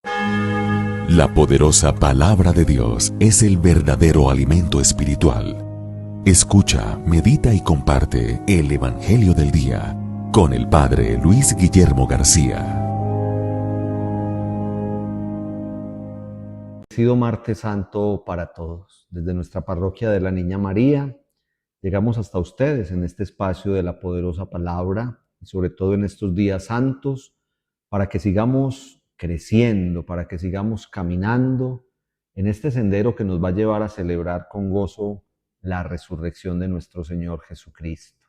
La poderosa palabra de Dios es el verdadero alimento espiritual. Escucha, medita y comparte el Evangelio del Día con el Padre Luis Guillermo García. Bendecido martes santo para todos. Desde nuestra parroquia de la Niña María, llegamos hasta ustedes en este espacio de la poderosa palabra y sobre todo en estos días santos para que sigamos creciendo, para que sigamos caminando en este sendero que nos va a llevar a celebrar con gozo la resurrección de nuestro Señor Jesucristo.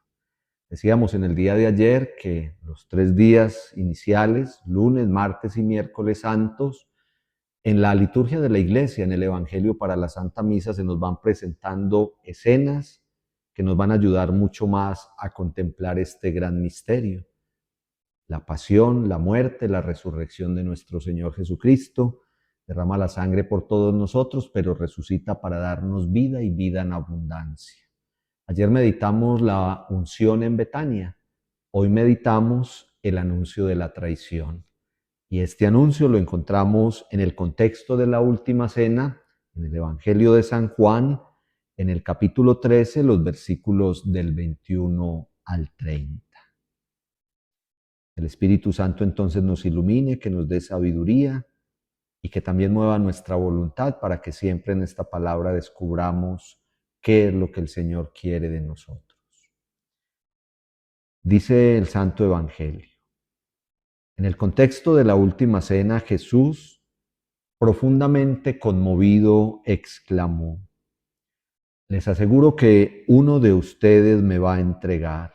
Decíamos en el día de ayer que los 3 días iniciales, lunes, martes y miércoles santos, en la liturgia de la Iglesia, en el Evangelio para la Santa Misa, se nos van presentando escenas que nos van a ayudar mucho más a contemplar este gran misterio. La pasión, la muerte, la resurrección de nuestro Señor Jesucristo, derrama la sangre por todos nosotros, pero resucita para darnos vida y vida en abundancia. Ayer meditamos la unción en Betania, hoy meditamos el anuncio de la traición. Y este anuncio lo encontramos en el contexto de la última cena, en el Evangelio de San Juan, en el capítulo 13, los versículos del 21 al 30. El Espíritu Santo entonces nos ilumine, que nos dé sabiduría y que también mueva nuestra voluntad para que siempre en esta palabra descubramos qué es lo que el Señor quiere de nosotros. Dice el Santo Evangelio: en el contexto de la última cena, Jesús, profundamente conmovido, exclamó: les aseguro que uno de ustedes me va a entregar.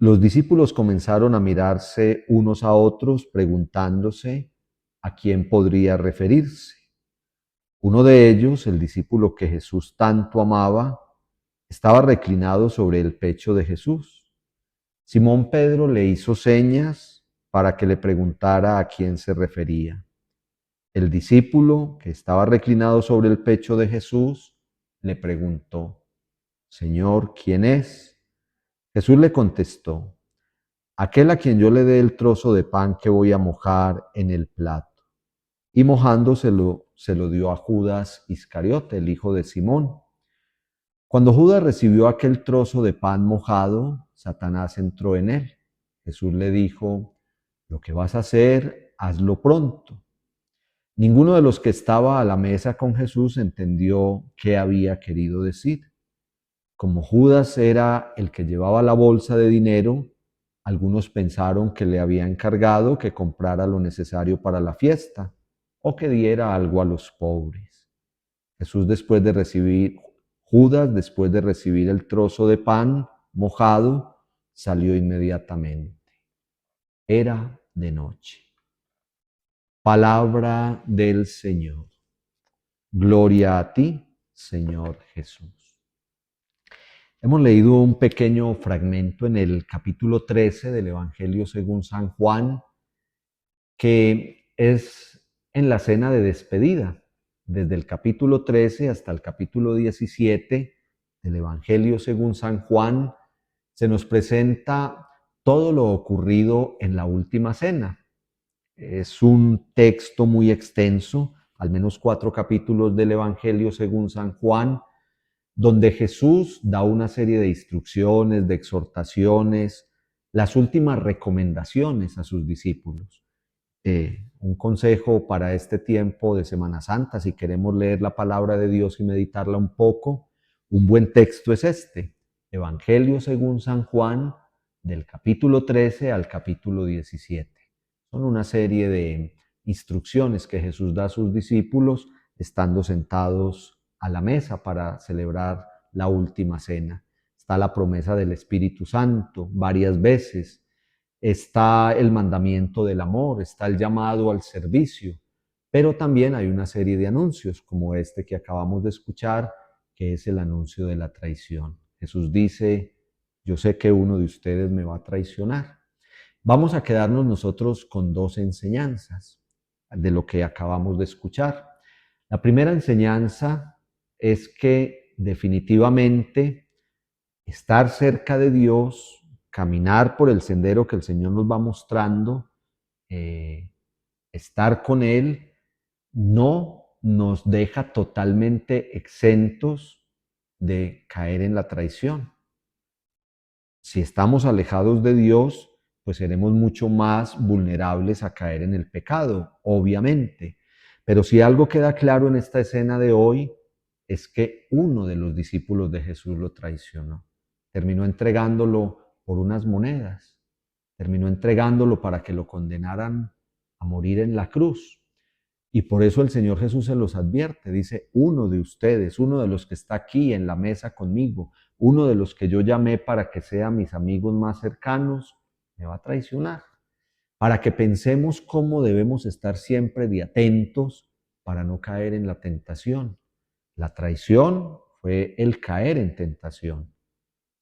Los discípulos comenzaron a mirarse unos a otros, preguntándose a quién podría referirse. Uno de ellos, el discípulo que Jesús tanto amaba, estaba reclinado sobre el pecho de Jesús. Simón Pedro le hizo señas para que le preguntara a quién se refería. El discípulo que estaba reclinado sobre el pecho de Jesús le preguntó: Señor, ¿quién es? Jesús le contestó: aquel a quien yo le dé el trozo de pan que voy a mojar en el plato. Y mojándoselo, se lo dio a Judas Iscariote, el hijo de Simón. Cuando Judas recibió aquel trozo de pan mojado, Satanás entró en él. Jesús le dijo: lo que vas a hacer, hazlo pronto. Ninguno de los que estaba a la mesa con Jesús entendió qué había querido decir. Como Judas era el que llevaba la bolsa de dinero, algunos pensaron que le había encargado que comprara lo necesario para la fiesta o que diera algo a los pobres. Judas, después de recibir el trozo de pan mojado, salió inmediatamente. Era de noche. Palabra del Señor. Gloria a ti, Señor Jesús. Hemos leído un pequeño fragmento en el capítulo 13 del Evangelio según San Juan, que es en la cena de despedida. Desde el capítulo 13 hasta el capítulo 17 del Evangelio según San Juan, se nos presenta todo lo ocurrido en la última cena. Es un texto muy extenso, al menos 4 capítulos del Evangelio según San Juan, donde Jesús da una serie de instrucciones, de exhortaciones, las últimas recomendaciones a sus discípulos. Un consejo para este tiempo de Semana Santa, si queremos leer la palabra de Dios y meditarla un poco, un buen texto es este, Evangelio según San Juan, del capítulo 13 al capítulo 17. Son una serie de instrucciones que Jesús da a sus discípulos estando sentados a la mesa para celebrar la última cena. Está la promesa del Espíritu Santo varias veces, está el mandamiento del amor, está el llamado al servicio, pero también hay una serie de anuncios como este que acabamos de escuchar, que es el anuncio de la traición. Jesús dice: yo sé que uno de ustedes me va a traicionar. Vamos a quedarnos nosotros con 2 enseñanzas de lo que acabamos de escuchar. La primera enseñanza es que definitivamente estar cerca de Dios, caminar por el sendero que el Señor nos va mostrando, Estar con Él no nos deja totalmente exentos de caer en la traición. Si estamos alejados de Dios, pues seremos mucho más vulnerables a caer en el pecado, obviamente. Pero si algo queda claro en esta escena de hoy, es que uno de los discípulos de Jesús lo traicionó. Terminó entregándolo por unas monedas. Terminó entregándolo para que lo condenaran a morir en la cruz. Y por eso el Señor Jesús se los advierte, dice, uno de ustedes, uno de los que está aquí en la mesa conmigo, uno de los que yo llamé para que sean mis amigos más cercanos, me va a traicionar. Para que pensemos cómo debemos estar siempre de atentos para no caer en la tentación. La traición fue el caer en tentación.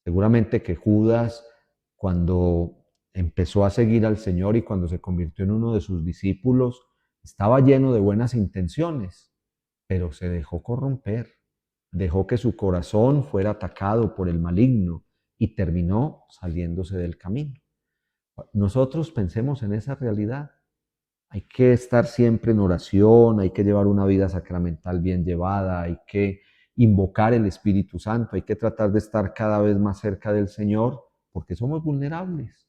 Seguramente que Judas, cuando empezó a seguir al Señor y cuando se convirtió en uno de sus discípulos, estaba lleno de buenas intenciones, pero se dejó corromper, dejó que su corazón fuera atacado por el maligno y terminó saliéndose del camino. Nosotros pensemos en esa realidad. Hay que estar siempre en oración, hay que llevar una vida sacramental bien llevada, hay que invocar el Espíritu Santo, hay que tratar de estar cada vez más cerca del Señor, porque somos vulnerables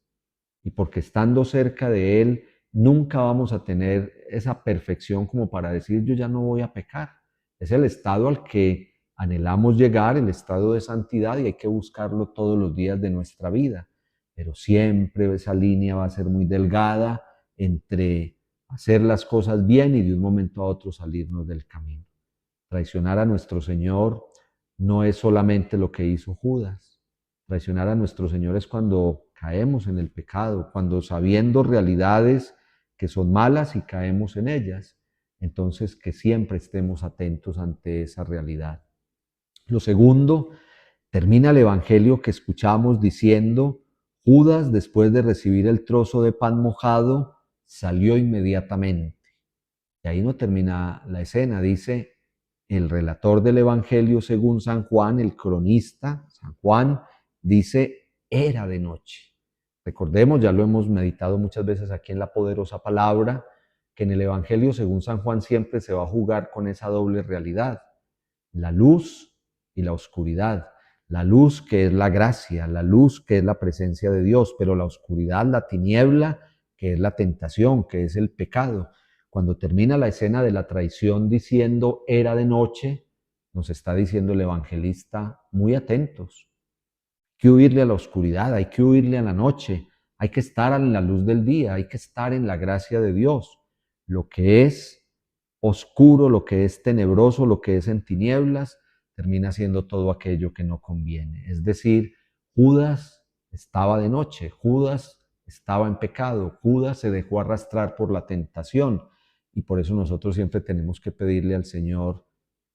y porque estando cerca de Él nunca vamos a tener esa perfección como para decir yo ya no voy a pecar. Es el estado al que anhelamos llegar, el estado de santidad, y hay que buscarlo todos los días de nuestra vida. Pero siempre esa línea va a ser muy delgada entre hacer las cosas bien y de un momento a otro salirnos del camino. Traicionar a nuestro Señor no es solamente lo que hizo Judas. Traicionar a nuestro Señor es cuando caemos en el pecado, cuando sabiendo realidades que son malas y caemos en ellas. Entonces, que siempre estemos atentos ante esa realidad. Lo segundo, termina el Evangelio que escuchamos diciendo, Judas, después de recibir el trozo de pan mojado, salió inmediatamente. Y ahí no termina la escena, dice el relator del Evangelio según San Juan, el cronista, San Juan, dice, era de noche. Recordemos, ya lo hemos meditado muchas veces aquí en la poderosa palabra, que en el Evangelio según San Juan siempre se va a jugar con esa doble realidad, la luz y la oscuridad. La luz que es la gracia, la luz que es la presencia de Dios, pero la oscuridad, la tiniebla, que es la tentación, que es el pecado. Cuando termina la escena de la traición diciendo era de noche, nos está diciendo el evangelista, muy atentos. Hay que huirle a la oscuridad, hay que huirle a la noche, hay que estar en la luz del día, hay que estar en la gracia de Dios. Lo que es oscuro, lo que es tenebroso, lo que es en tinieblas, termina siendo todo aquello que no conviene. Es decir, Judas estaba de noche, Judas estaba en pecado, Judas se dejó arrastrar por la tentación y por eso nosotros siempre tenemos que pedirle al Señor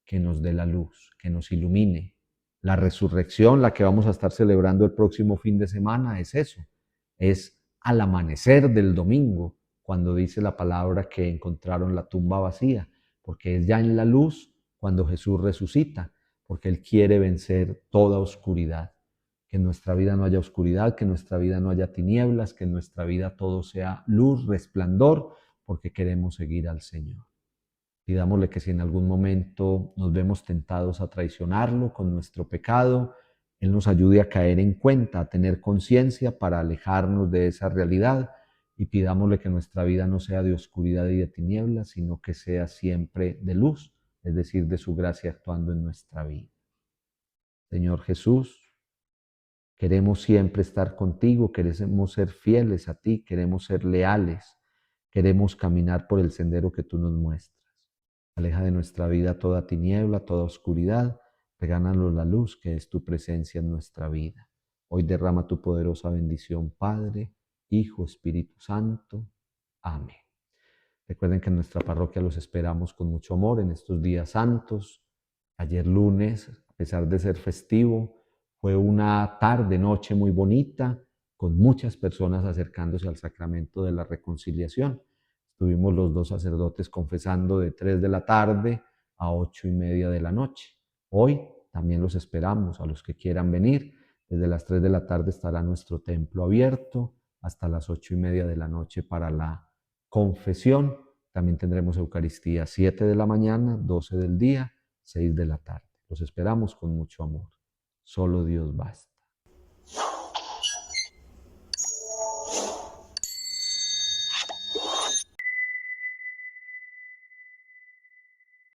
que nos dé la luz, que nos ilumine. La resurrección, la que vamos a estar celebrando el próximo fin de semana, es eso, es al amanecer del domingo, cuando dice la palabra que encontraron la tumba vacía, porque es ya en la luz cuando Jesús resucita, porque Él quiere vencer toda oscuridad. Que en nuestra vida no haya oscuridad, que en nuestra vida no haya tinieblas, que en nuestra vida todo sea luz, resplandor, porque queremos seguir al Señor. Pidámosle que si en algún momento nos vemos tentados a traicionarlo con nuestro pecado, Él nos ayude a caer en cuenta, a tener conciencia para alejarnos de esa realidad y pidámosle que nuestra vida no sea de oscuridad y de tinieblas, sino que sea siempre de luz, es decir, de su gracia actuando en nuestra vida. Señor Jesús, queremos siempre estar contigo, queremos ser fieles a ti, queremos ser leales, queremos caminar por el sendero que tú nos muestras. Aleja de nuestra vida toda tiniebla, toda oscuridad, regálanos la luz que es tu presencia en nuestra vida. Hoy derrama tu poderosa bendición, Padre, Hijo, Espíritu Santo. Amén. Recuerden que en nuestra parroquia los esperamos con mucho amor en estos días santos. Ayer lunes, a pesar de ser festivo, fue una tarde, noche muy bonita, con muchas personas acercándose al sacramento de la reconciliación. Estuvimos los dos sacerdotes confesando de 3 de la tarde a 8:30 de la noche. Hoy también los esperamos a los que quieran venir. Desde las 3 de la tarde estará nuestro templo abierto hasta las 8:30 de la noche para la confesión También tendremos Eucaristía 7 de la mañana, 12 del día, 6 de la tarde. Los esperamos con mucho amor. Solo Dios basta.